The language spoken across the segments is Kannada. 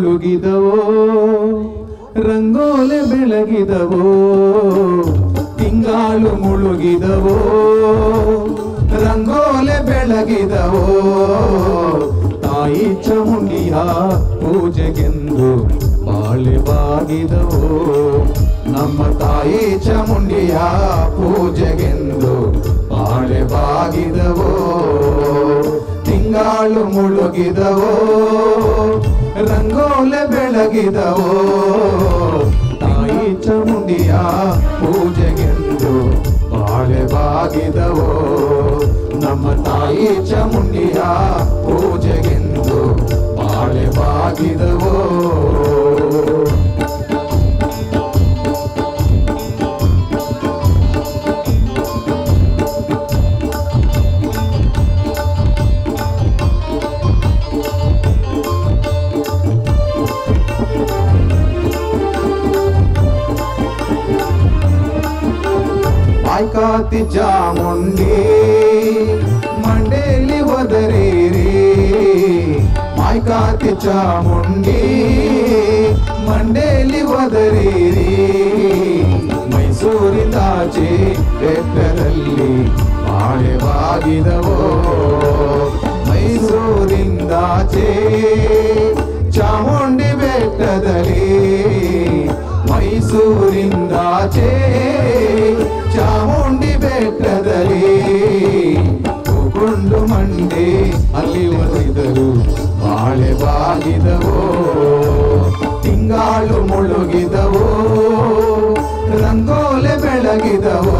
ಮುಳುಗಿದವೋ ರಂಗೋಲೆ ಬೆಳಗಿದವೋ ತಿಂಗಾಳು ಮುಳುಗಿದವೋ ರಂಗೋಲೆ ಬೆಳಗಿದವೋ ತಾಯಿ ಚಾಮುಂಡಿಯ ಪೂಜೆಗೆಂದು ಬಾಳೆ ಬಾಗಿದವೋ ನಮ್ಮ ತಾಯಿ ಚಾಮುಂಡಿಯ ಪೂಜೆಗೆಂದು ಬಾಳೆ ಬಾಗಿದವೋ ತಿಂಗಾಳು ಮುಳುಗಿದವೋ ರಂಗೋಲೆ ಬೆಳಗಿದವೋ ತಾಯಿ ಚಾಮುಂಡಿಯ ಪೂಜೆಗೆಂದು ಬಾಳೆ ಬಾಗಿದವೋ ನಮ್ಮ ತಾಯಿ ಚಾಮುಂಡಿಯ ಪೂಜೆಗೆಂದು ಬಾಳೆ ಬಾಗಿದವೋ ಮಾಯ್ಕಾತಿ ಚಾಮುಂಡಿ ಮಂಡೇಲಿ ಒದರೇರಿ ಮಾಯ್ಕಾತಿ ಚಾಮುಂಡಿ ಮಂಡೇಲಿ ಒದರೇರಿ ಮೈಸೂರಿನಾಚೆ ಬೆಟ್ಟದಲ್ಲಿ ಬಾಳೆ ಬಾಗಿದವೋ ಮೈಸೂರಿಂದಾಚೆ ಚಾಮುಂಡಿ ಬೆಟ್ಟದಲ್ಲಿ ಮೈಸೂರಿಂದಾಚೆ ಚಾಮುಂಡಿ ಬೆಟ್ಟದಲ್ಲಿ ಕೊಂಡು ಮಂಡೆ ಅಲ್ಲಿ ಒಲಿದರು ಬಾಳೆ ಬಾಗಿದವೋ ತಿಂಗಾಳು ಮುಳುಗಿದವೋ ರಂಗೋಲೆ ಬೆಳಗಿದವೋ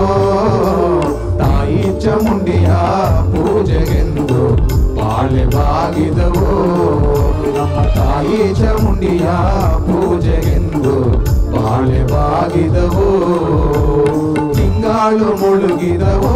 ತಾಯಿ ಚಾಮುಂಡಿಯ ಪೂಜೆಗೆಂದು ಬಾಳೆ ಬಾಗಿದವೋ ನಮ್ಮ ತಾಯಿ ಚಾಮುಂಡಿಯ ಪೂಜೆಗೆಂದು ಬಾಳೆ ಬಾಗಿದವೋ ತಿಂಗಾಳು ಮುಳುಗಿದವೋ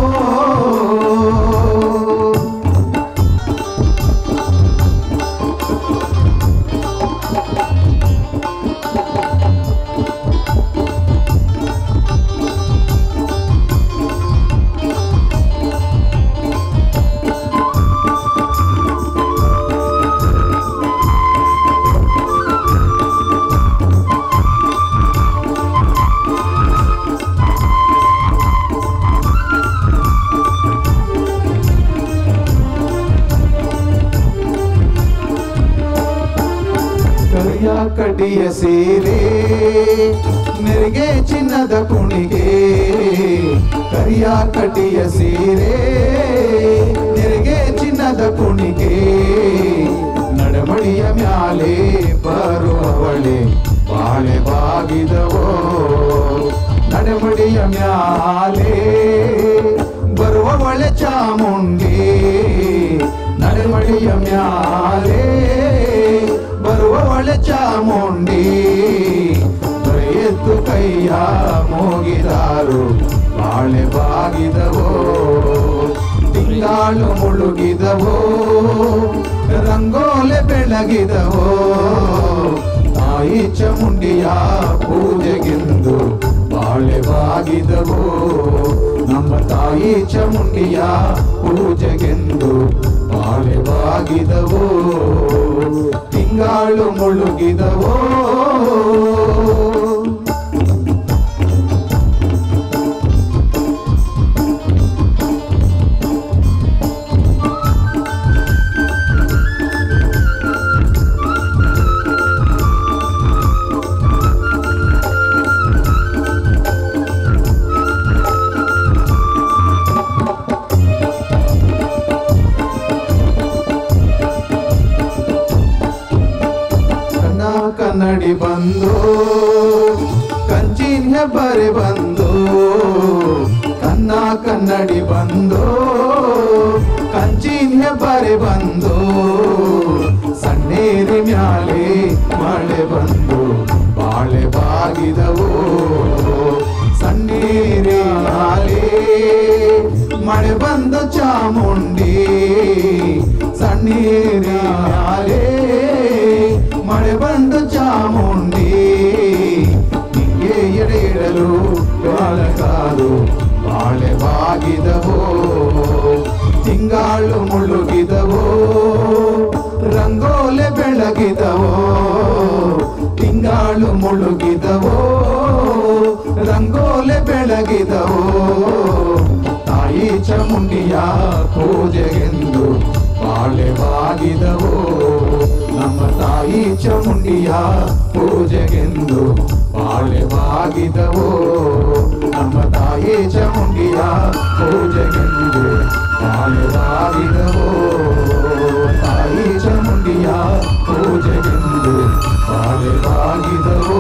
ಕರಿಯ ಕಟಿಯ ಸೀರೆ ನೆರಿಗೆ ಚಿನ್ನದ ಕುಣಿಗೆ ಕರಿಯ ಕಟಿಯ ಸೀರೆ ನೆರಿಗೆ ಚಿನ್ನದ ಕುಣಿಗೆ ನಡಮಡಿಯ ಮ್ಯಾಲೆ ಬರುವವಳೆ ಬಾಳೆ ಬಾಗಿದವೋ ನಡಮಡಿಯ ಮ್ಯಾಲೆ ಬರುವವಳೆ ಚಾಮುಂಡಿ ನಡಮಡಿಯ ಮ್ಯಾಲೆ ಬರುವವಳೆ ಚಾಮುಂಡಿ ಎತ್ತು ಕೈಯ ಮೋಗಿದಾರು ಬಾಳೆ ಬಾಗಿದವೋ ತಿಂಗಾಳು ಮುಳುಗಿದವೋ ರಂಗೋಲೆ ಬೆಳಗಿದವೋ ತಾಯಿ ಚಾಮುಂಡಿಯ ಪೂಜೆಗೆಂದು ಬಾಳೆ ಬಾಗಿದವೋ ನಮ್ಮ ತಾಯಿ ಚಾಮುಂಡಿಯ ಪೂಜೆಗೆಂದು ಬಾಳೆ ಬಾಗಿದವೋ ತಿಂಗಾಳು ಮುಳುಗಿದವೋ ಕನ್ನಡಿ ಬಂದು ಕಂಚಿನ ಹೆಬ್ಬರೆ ಬಂದು ಕನ್ನ ಕನ್ನಡಿ ಬಂದು ಕಂಚಿನ ಹೆಬ್ಬರೆ ಬಂದು ಸಣ್ಣೇರಿ ಮ್ಯಾಲೆ ಮಳೆ ಬಂದು ಬಾಳೆ ಬಾಗಿದವೋ ಸಣ್ಣೇರಿ ಮ್ಯಾಲೆ ಮಳೆ ಬಂದು ಚಾಮುಂಡಿ ಸಣ್ಣೇರಿ ಮ್ಯಾಲೆ ಮಳೆ ಬಂದು ಚಾಮುಂಡಿ ನಿಂಗೆ ಎಡೆ ಇಡಲು ಬಾಳಕಾರು ಬಾಳೆ ಬಾಗಿದವೋ ತಿಂಗಾಳು ಮುಳುಗಿದವೋ ರಂಗೋಲೆ ಬೆಳಗಿದವೋ ಬಾಳು ಮುಳುಗಿದವೋ ರಂಗೋಲೆ ಬೆಳಗಿದವೋ ತಾಯಿ ಚಾಮುಂಡಿಯ ಪೂಜೆಗೆಂದು ಬಾಳೆವಾಗಿದವೋ ನಮ್ಮ ತಾಯಿ ಚಾಮುಂಡಿಯ ಪೂಜೆಗೆಂದು ಬಾಳೆವಾಗಿದವೋ ನಮ್ಮ ತಾಯಿ ಚಾಮುಂಡಿಯ ಪೂಜೆಗೆಂದು ಬಾಳೆವಾಗಿದವೋ ತಾಯಿ ಚಾಮುಂಡಿಯ ಪೂಜೆಗೆಂದು ಬಾಳೆವಾಗಿದವೋ